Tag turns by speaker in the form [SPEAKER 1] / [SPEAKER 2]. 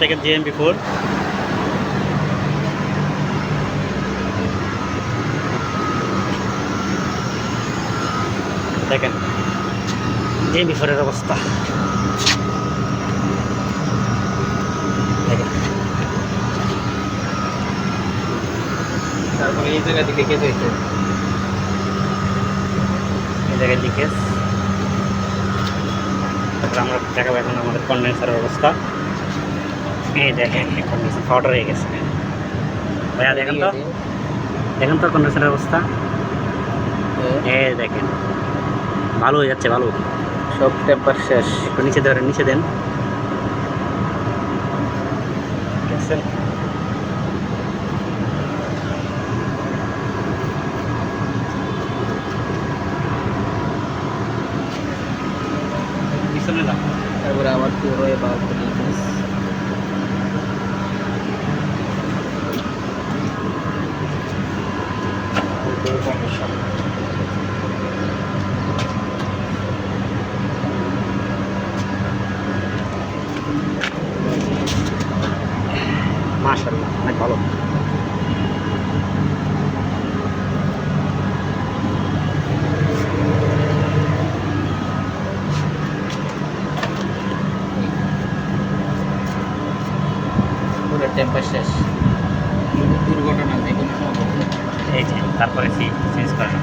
[SPEAKER 1] দেখেন GMP4 দেখেন GMP4 এর অবস্থা দেখেন।
[SPEAKER 2] তারপরে এই জায়গা থেকে কেটে হয়েছে,
[SPEAKER 1] এই জায়গায় লিকেজ। তারপরে আমরা দেখাবো এখন আমাদের কন্ডেন্সারের অবস্থা। এই দেখেন কন্ডেন্সার পাউডার হয়ে গেছে ভাইয়া, দেখেন তো কন্ডেন্সারের অবস্থা। এই দেখেন ভালো হয়ে যাচ্ছে, ভালো।
[SPEAKER 2] সব টেম্পার শেষ।
[SPEAKER 1] একটু নিচে ধরেন, নিচে দেন, দেখছেন? পিছনে না,
[SPEAKER 2] তারপরে আবার পুরো এবার
[SPEAKER 1] মাশাআল্লাহ অনেক ভালো।
[SPEAKER 2] পুরো টেম্পার শেষ। দুর্ঘটনা যে কোনো সময়।
[SPEAKER 1] এই যে তারপরে চেঞ্জ করা